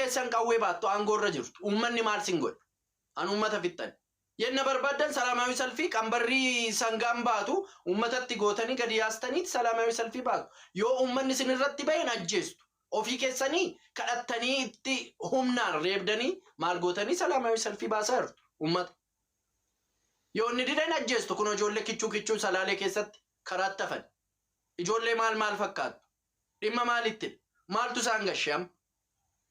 keessan qawwee baattu aangorra jirtu ummanni maal singol an ummata fixan yenna barbaadan salaamawi salfii qambarrii sangaan baatu ummatatti gootanii gadi yaastaniit salaamawi salfii baatu yoo ummanni sinirratti bayin ajjeestu ofii keessanii kadhattanii itti humnaan reebdanii maal gootanii salaamawi salfii baasaa ummata yoo inni didan ajjeestu kun ijoollee kichuu salaalee keessatti karaatti hafan ijoollee maal fakkaatu dhimma maalitti maaltu isaan gasham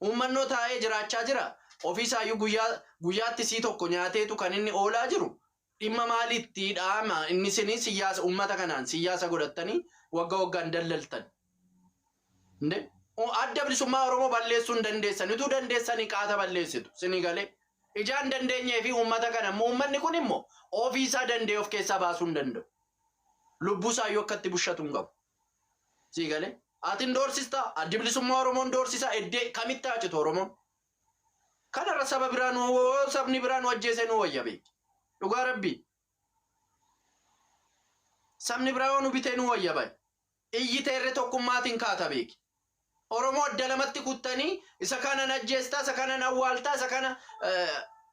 ummannoo taa'ee jiraachaa jira ofiisaa iyyuu guyyaatti sii tokko nyaateetu kan inni oolaa jiru dhimma maalitti dhaama inni sinii siyaasa ummata kanaan siyaasa godhattanii waggaan dallaltan inde adda bilisummaa Oromoo balleessuun dandeessan utuu dandeessanii qaata balleessitu sinii galee ijaan dandeenyee fi ummata kana ummanni kun immoo ofiisaa dandee of keessaa baasuu danda'u lubbuusaa iyyuu akkatti bushatu hin qabu sii galee atin doorsista adda bilisummaa Oromoon doorsisa eddee kamitti haacitu Oromoon kana sababa biraan sabni biraan wajjeese nu wayyabe dhugaa rabbi sabni biraan nu bitee nu wayyaba iyyiteerre tokkummaatiin kaata beeki Oromoo adda lamatti kuttanii isa kana najjeestaa isa kana nawwaaltaa isa kana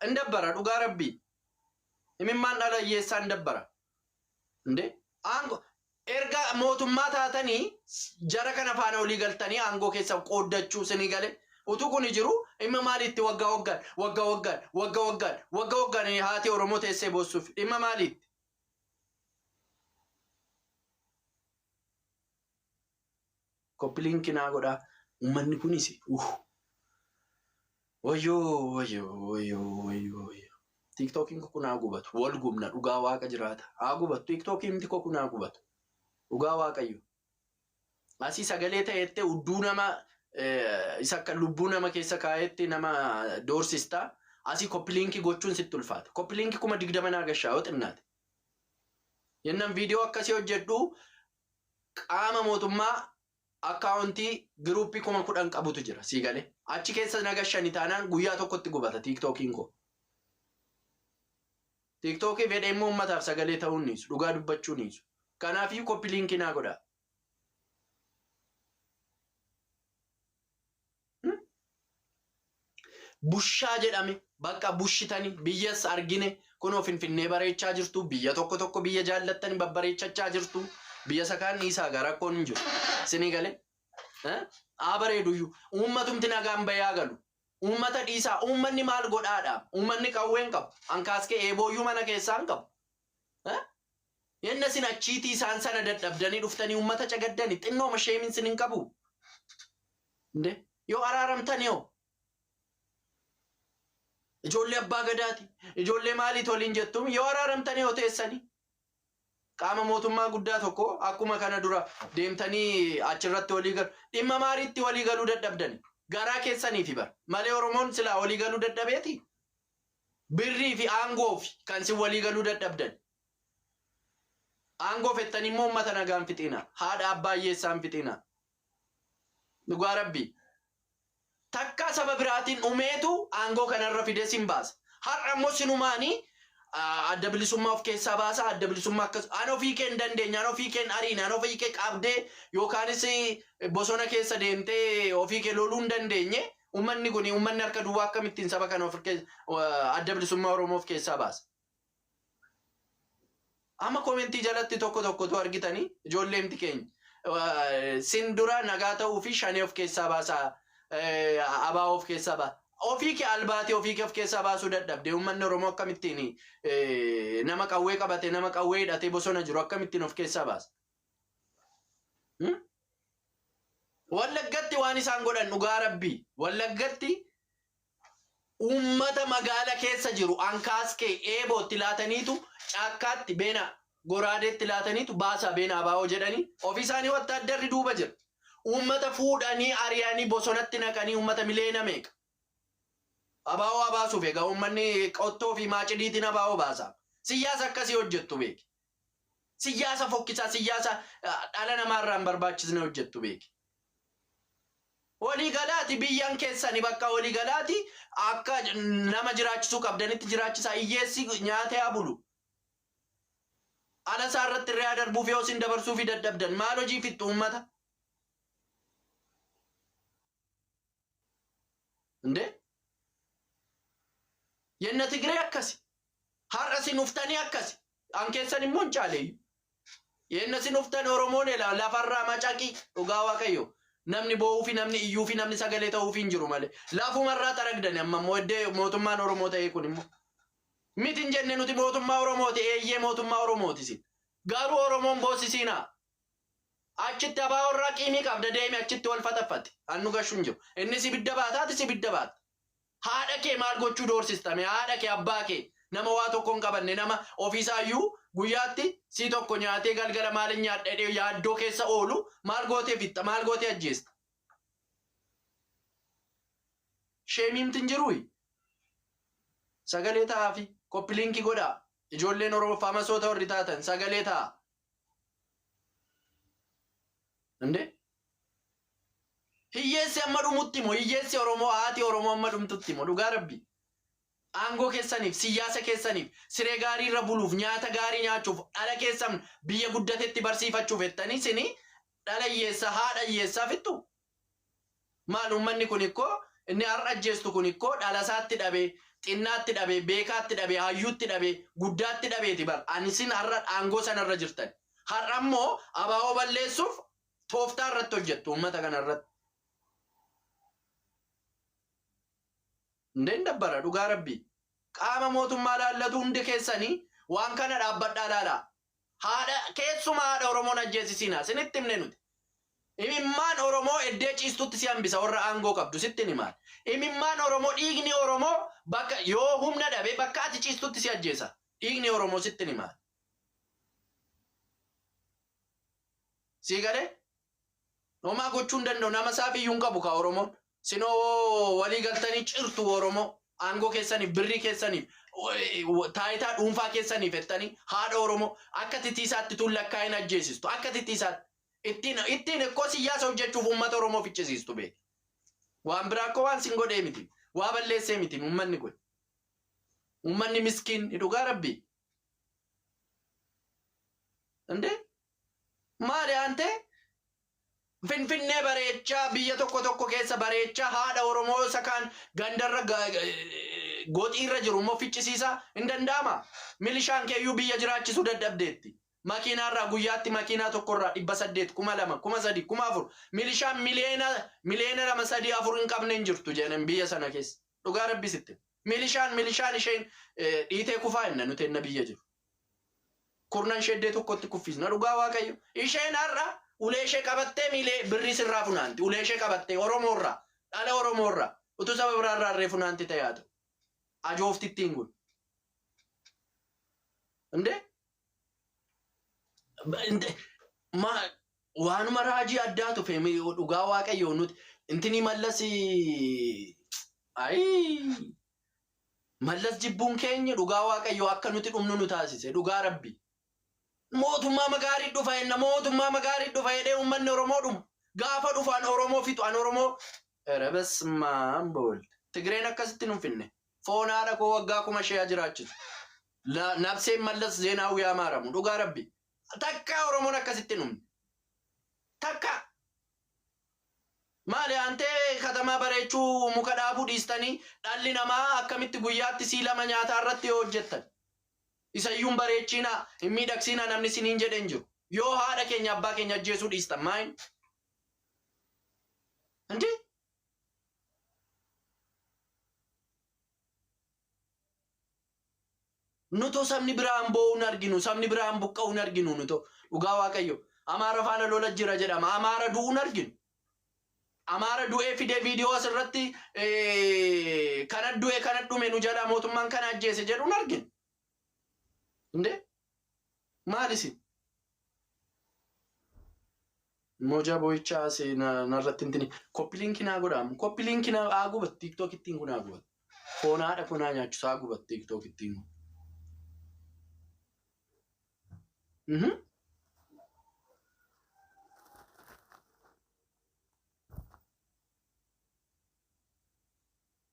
indabbara dhugaa rabbi imimmaan dhalayyeessaa indabbara inde aango erga mootummaa taatanii jara kana faana olii galtanii aangoo keessa qooddachuu sinii gale utuu kun jiru imma maalitti waggaan haati Oromoo teessee boossuuf imma maalitti Koppiliinki naa godhaa ummanni kunis wayyo TikTokiin kunaa gubatu wal gumna dhugaa waaqa jiraata haa gubatu TikTokiin miti kunaa gubatu dhugaa waaqayyo asii sagalee ta'etti udduu nama isa akka lubbuu nama keessa kaa'etti nama doorsistaa asii koppiliinki gochuun sitti ulfaata koppiliinki kuma 20 naa gashaa yoo xinnaate yennan viidiyoo akkasii hojjedhu qaama mootummaa akkaawuntii giruuppii kuma 10 qabutu jira sii galee achi keessa nagashani taanaan guyyaa tokkotti gubata TikTokiin ko TikTokii fedheemmoo ummataaf sagalee ta'uun niisu dhugaa dubbachuu niisu kanaafii koppiliinki naa godhaa bushaa jedhame bakka bushitanii biyyas argine kunoo finfinnee bareechaa jirtu biyya tokko biyya jaallattanii babbareechachaa jirtu biyya sakaan isaa garakkoon hin jiru sinii galee bareeduyyuu ummatumti nagaan bayaa galu ummata dhiisaa ummanni maal godhaadha ummanni qawween qabu ankaaskee eebooyyuu mana keessaan qabu yenna sin achiitii isaan sana dadhabdanii dhuftanii ummata cagaddanii xinnoo masheemin sin hin qabu inde yoo araaramtan yoo ijoollee abbaa gadaati ijoollee maaliit waliin jettuun yoo araaramtan yoo teessanii qaama mootummaa guddaa tokko akkuma kana dura deemtanii achirratti walii galu dhimma maaliitti walii galuu dadhabdanii garaa keessanii fi bar malee Oromoon silaa walii galuu dadhabeeti birrii fi aangoo fi kan sin walii galuu dadhabdan aangoo fettanii immoo uummata nagaan fixina haadha abbaa hiyyeessaan fixina dhugaa rabbi takka sababa biraatiin umeetu aangoo kanarra fide sin baasa har'a immoo sinumaanii adda bilisummaa of keessaa baasa adda bilisummaa akkas anoo fiikeen dandeenya anoo fiikeen ariina anoo fiikee qabdee yookaanis bosona keessa deemtee ofiikee loluu hin dandeenye ummanni kun ummanni harka duwwaa akkamittiin saba kana adda bilisummaa Oromoo of keessaa baasa amma komentii jalatti tokko argitanii ijoolleemti keenya sin dura nagaa ta'uu fi shanii of keessaa baasa abaa of keessaa baasa ofiike albaate ofiike of keessaa baasuu dadhabde ummanni Oromoo akkamittiin nama qawwee qabate nama qawwee hidhatee bosona jiru akkamittiin of keessaa baasa Wallaggatti waan isaan godhan dhugaa rabbii Wallaggatti ummata magaala keessa jiru ankaaskee eebootti laataniitu caakkaatti beena goraadeetti laataniitu baasaa beena abaa'oo jedhanii ofiisaanii wattaaddarri duuba jira ummata fuudhanii ariyaanii bosonatti naqanii ummata mileena meeqa abaa'oo abaasuuf egaa ummanni qottoo fi maacidiitiin abaa'oo baasaa siyaasa akkasii hojjettu beeki siyaasa fokkisaa siyaasa dhala namaarraan barbaachisne hojjettu beeki waliigalaati biyyan keessani bakka waliigalaati akka nama jiraachisuu qabdanitti jiraachisaa hiyyeessi nyaatee abulu ala saarratti irraa darbuuf yoo sin dabarsuu fi dadhabdan maal hojii fixxu ummata እንዴ የነ ትግሬ አከሲ ሀረሲ ኑፍታኒ አከሲ አንከሰን ሞንጫለ የነ ሲኑፍታን ኦሮሞን ላፈራ ማጫቂ ኡጋዋ ከዮ namni bo'uu fi namni iyyuu fi namni sagalee ta'uu fi hin jiru malee laafu marraa taragdan amma moodee mootummaan Oromoo ta'e kun immoo miti hin jenne nuti mootummaa Oromooti eeyyee mootummaa Oromooti sin garuu Oromoon boosisiina achitti abaa warraa qiimii qabda deemi achitti wal fataffate annu gashu hin jiru inni sibidda baataati sibidda baata haadha kee maal gochuu doorsistame haadha kee abbaa kee nama waa tokkoon qabanne nama ofiisaayyuu guyyaatti si tokko nyaatee galgala maalin nyaadhee yaaddoo keessa oolu maal gootee fitta maal gootee ajjeesta sheemiimtin jiruuyi sagalee ta'aa fi koppiliinki godhaa ijoolleen Oromoo faamasoota warri taatan sagalee ta'aa እንዴ hiyyeessi amma dhumutti moo hiyyeessi Oromoo haati Oromoo amma dhumtutti moo dhugaa rabbi Aango keessaniif siyaasa keessaniif siree gaarii irra buluuf nyaata gaarii nyaachuuf dhala keessan biyya guddatetti barsiifachuuf ettanii sini dhala hiyyeessa haadha hiyyeessaa fittu maal ummanni kun ikkoo inni har'a ajjeestu kun ikkoo dhala isaatti dhabee xinnaatti dhabee beekaatti dhabee hayyuutti dhabee guddaatti dhabeeti bar anisin har'a aangoo sanarra jirtan har'a immoo abaa'oo balleessuuf tooftaa irratti hojjettu ummata kanarratti Nden dabbara dhugaa rabbi qaama mootummaa laallatu hundi keessanii waan kana dhaabbadhaa laala haadha keessuma haadha Oromoon ajjeesisiina sinitti himne nuti imimmaan Oromoo eddee ciistutti si hambisa warra aangoo qabdu sitti himaan imimmaan Oromoo dhiigni Oromoo bakka yoo humna dhabe bakka ati ciistutti si ajjeesa dhiigni Oromoo sitti himaan si gale nomaa gochuun danda'u nama saafiyyuun qabu ka Oromoon sino walii galtanii cirtu Oromoo aangoo keessaniif birrii keessaniif taayitaa dhuunfaa keessaniif fettanii haadha Oromoo akka titiisaatti tun lakkaa'in ajjeesistu akka titiisaatti ittiin ekkoo siyaasa hojjechuuf uummata Oromoo ficcisiistu beek waan biraa akkoo waan sin godhee miti waa balleessee miti uummanni kun uummanni miskiin dhugaa rabbi ande maali ante Finfinnee bareechaa biyya tokko keessa bareechaa haadha Oromoo sakaan gandarra gooxiirra jiru immoo ficcisiisa hin danda'ama milishaan keeyyuu biyya jiraachisuu dadhabdeetti makiinaarraa guyyaatti makiinaa tokkorraa 800 2,000 3,000 4,000 milishaan miliyeena 2-3-4 hin qabne hin jirtu jedhan biyya sana keessa dhugaa rabbisitti milishaan isheen dhiitee kufaa hinna nuti enna biyya jiru kurnan sheddee tokkotti kuffisna dhugaa waaqayyo isheen har'a uleeshee qabattee miilee birrii sirraa funaanti uleeshee qabattee Oromoorraa dhala Oromoorraa utuu saba biraarraa irree funaanti ta'aatu ajooftittiin kun inde waanuma raajii addaatu feeme dhugaa waaqayyo nuti intini mallas jibbuun keenya dhugaa waaqayyo akka nuti dhumnu nu taasise dhugaa rabbi mootummaa magaarii dhufa enna mootummaa magaarii dhufa jedhee uummanni Oromoo dhumu gaafa dhufaan Oromoo fixu an Oromoo erebesmaan bool Tigreen akkasitti nu finne foonaadha koo waggaa 1000 jiraachisu nabseen mallas zeenaawii amaaramu dhugaa rabbi takka Oromoon akkasitti numne takka maali antee katamaa bareechuu muka dhaabuu dhiistanii dhalli namaa akkamitti guyyaatti sii 2 nyaataa irratti yoo hojjettan isayyuun bareechina miidhagsina namni siniin jedhen jiru yoo haadha keenya abbaa keenya ajjeesuu dhiistan maayin andi nuto sabni biraan bo'uun arginu sabni biraan buqqa'uun arginu nuto dhugaa waaqayyo amaara faana lola jira jedhama amaara du'uun arginu amaara du'ee fide viidiyoo asirratti kana du'e kana dhume nu jala mootummaan kana ajjeese jedhuun arginu Nde? Maalisi? Moja boicha se narratintini. Koppilinki naa godhamu. Koppilinki naa aagubat TikTok ittiin kun aagubat. Foonaadha kunaa nyaachisu aagubat TikTok ittiin kun.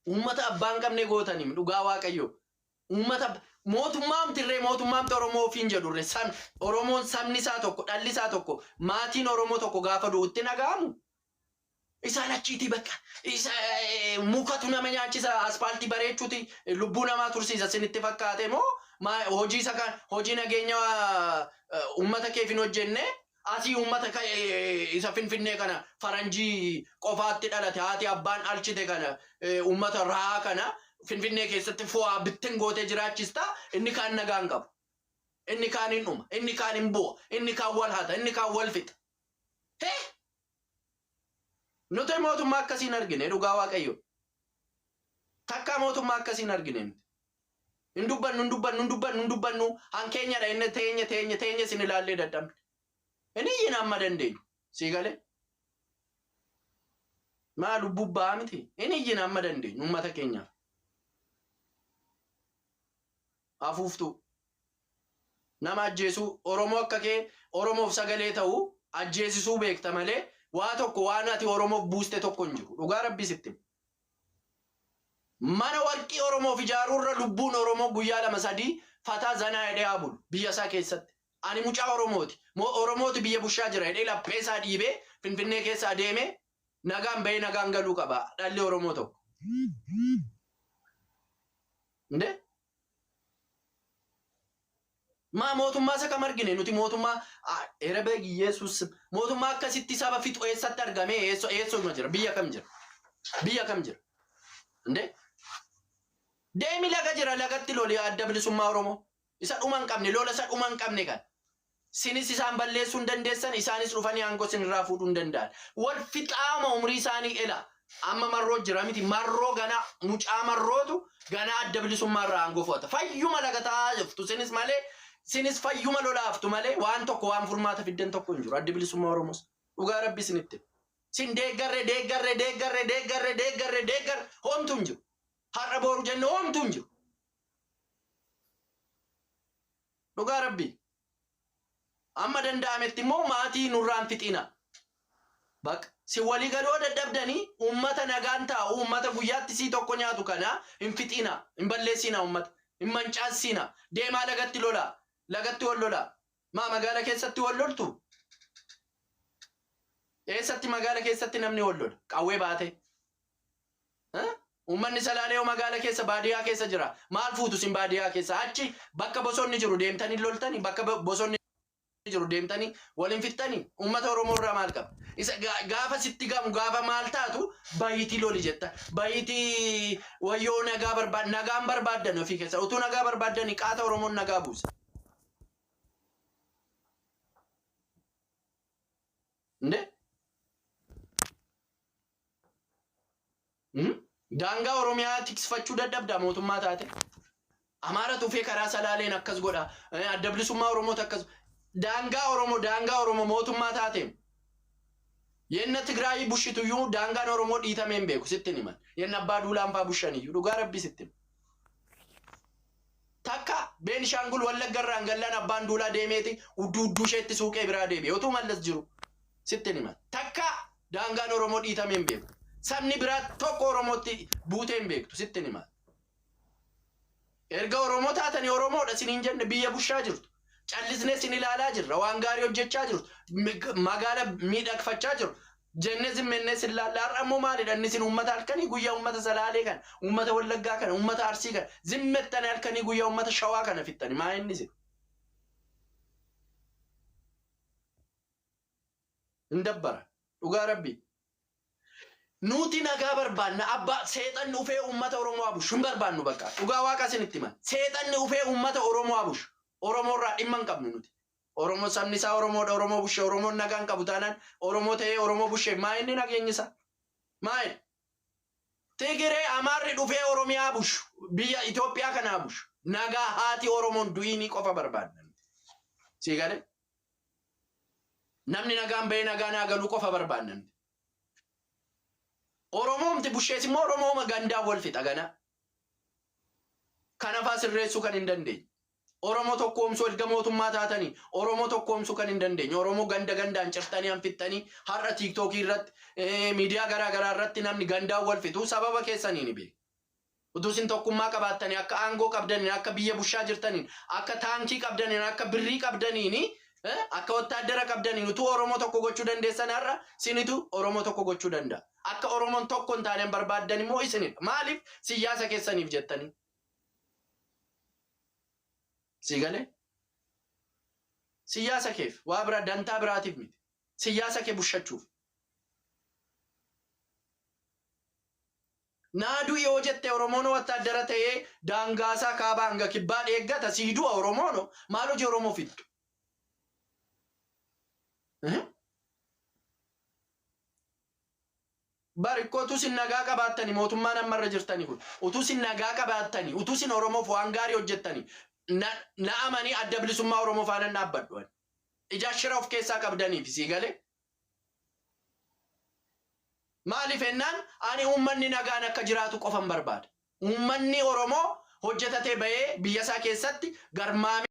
Uummata abbaan qabne gootanii dhugaa waaqayyo. Uummata mootummaamti Oromoo ofiin jedhurre Oromoon sabni isaa tokko dhalli isaa tokko maatiin Oromoo tokko gaafa du'utti nagaamu Isaan achiiti bakka isa mukatu nama nyaachisa aspaaltii bareechuuti lubbuu namaa tursiisa sinitti fakkaate moo hojii isa kan hojii nageenya uummata keef hin hojjenne asii uummata isa finfinnee kana faranjii qofaatti dhalate haati abbaan alchite kana uummata raa kana finfinnee keessatti fo'aa bittin gootee jiraachista inni kaan nagaan qabu inni kaan hin dhuma inni kaan hin bu'a inni kaan wal hata inni kaan wal fixa nuti mootummaa akkasiin argine dhugaa waaqayyo takka mootummaa akkasiin argine hin dubbannu hankeenyadha inni teenya sin ilaallee dadhabne inni yin amma dandeenyu sii galee maa lubbuu ba'aa miti inni yin amma dandeenyu uummata keenyaaf afuuftu nama ajjeesuu oromoo akka kee oromoof sagalee ta'uu ajjeesisuu beekta malee waa tokko waan ati oromoof buuste tokko hin jiru dhugaa rabbii sitti mana warqii oromoof ijaaruurra lubbuun oromoo guyyaa 2-3 fataa zanaa hidhee abulu biyya isaa keessatti ani mucaa oromooti biyya bushaa jira hidhee laphee isaa dhiibee finfinnee keessa adeeme nagaan bahee nagaan galuu qaba dhalli oromoo tokko nde maa mootummaa isa kam argine nuti mootummaa erebeegi yesus mootummaa akkasitti saba fixu eessatti argame eessuma jira biyya kam jira nde deemi laga jira lagatti loli adda bilisummaa oromoo isa dhuman qabne lola isa dhuman qabne kan sinis isaan balleessuu hin dandeessan isaanis dhufanii aangoo sinirraa fuudhuu hin danda'an wal fixaama umrii isaanii ela amma marroo jira miti marroo gana mucaa marrootu gana adda bilisummaa irraa aangoo fudhata fayyuma lagataa jiftu sinis malee sinis fayyuma lolaaftu malee waan tokko waan furmaata fiddan tokko hin jiru addi bilisummaa oromoos dhugaa rabbi sinitti sin deeggarre homtu hin jiru har'a booru jenne homtu hin jiru dhugaa rabbi amma danda'ametti immoo maatii nurraan fixina bakka si walii galoo dadhabdanii uummata nagaan taa'u uummata guyyaatti sii tokko nyaatu kana hin fixina hin balleessina uummata hin mancaasina deemaa lagatti wal lola maa magaala keessatti wal loltu eessatti magaala keessatti namni wal lola qawwee baate ummanni salaalee magaala keessa baadiyaa keessa jira maal fuutu sin baadiyaa keessa achi bakka bosonni jiru deemtanii loltanii bakka bosonni jiru deemtanii waliin fixtanii ummata oromoo irraa maal qaba isa gaafa sitti gamu gaafa maal taatu bayitii loli jetta bayitii wayyoo nagaan barbaaddan ofii keessa utuu nagaa barbaaddanii qaata oromoon nagaa buusa nde daangaa oromiyaa tiksfachuu dadhabda mootummaa taate amaara tufee karaa salaaleen akkas godha adda bilisummaa oromoota akkas daangaa oromoo mootummaa taate yenna tigraay bushitu yu daangaan oromoo dhiitameen beeku sittin himan yenna abbaa duulaan faa bushaniyyuu dhugaa rabbi sittin takka Beenishaangul Wallaggarraan gallaan abbaan duulaa deemeeti udduu isheetti suuqee biraa deebi'e otuu mallas jiru sittin himan takka daangaan oromoo dhiitameen beeku sabni biraa tokko oromootti buuteen beektu sittin himan erga oromoo taatanii oromoodha siniin jenne biyya bushaa jirtu callisnee sin ilaalaa jirra waan gaarii hojjechaa jirtu magaala miidhagfachaa jiru jenne zimmennee sin laallaa ammoo maalidha inni sin uummata halkanii guyyaa uummata salaalee kana uummata wallaggaa kana uummata arsii kana zimmettanii halkanii guyyaa uummata shawaa kana fixxani maa inni sin indabbara dhugaa rabbi nuti nagaa barbaanna abba seexanni ufee uummata oromoo abushu hin barbaannu bakka dhugaa waaqa sinitti himan seexanni ufee uummata oromoo abushu oromoo irraa dhimma hin qabnu nuti oromoo sabni isaa oromoodha oromoo bushee oromoon nagaan qabu taanaan oromoo ta'ee oromoo bushee maa inni nageenyi isaa maa inni Tigiree amaarri dhufee oromiyaa abushu biyya Itoophiyaa kana abushu nagaa haati oromoon du'inii qofa barbaaddan sii galee namni nagaan bahee nagaa naagaluu qofa barbaaddan oromoomti bushees immoo oromooma gandaa wal fixa gana kanafaa sirreessuu kan hin dandeenye oromoo tokkoomsuu erga mootummaa taatanii oromoo tokkoomsuu kan hin dandeenye oromoo gandaan cirtanii hanfittanii har'a tiiktookii irratti miidiyaa garaa irratti namni gandaa wal fixu sababa keessanii ni beeku utuu isin tokkummaa qabaattanii akka aangoo qabdaniin akka biyya bushaa jirtaniin akka taankii qabdaniin akka birrii qabdaniin akka wattaaddara qabdaniin utuu oromoo tokko gochuu dandeessan har'a sinitu oromoo tokko gochuu danda'a akka Oromoon tokko hin taane barbaadan immoo isinidha. Maaliif siyaasa keessaniif jettanii? Sigale? Siyaasa keef waa bira dantaa biraatiif miti. Siyaasa kee bushachuuf. Naadu yoo jette Oromoon wattaaddara ta'ee daangaasaa kaabaa hanga kibbaa eeggata siiduu Oromoon maal hojii Oromoo fiddu? Barikko utuu sin nagaa qabaattanii mootummaan ammarra jirtanii kun utuu sin nagaa qabaattanii utuu sin Oromoof waan gaarii hojjettanii na'amanii adda bilisummaa Oromoo faana dhaabbadhu. Ijaashira of keessaa qabdaniif Sigale? Maaliif ennaan ani uummanni nagaan akka jiraatu qofan barbaada. Uummanni Oromoo hojjetatee bahee biyya isaa keessatti garmaamee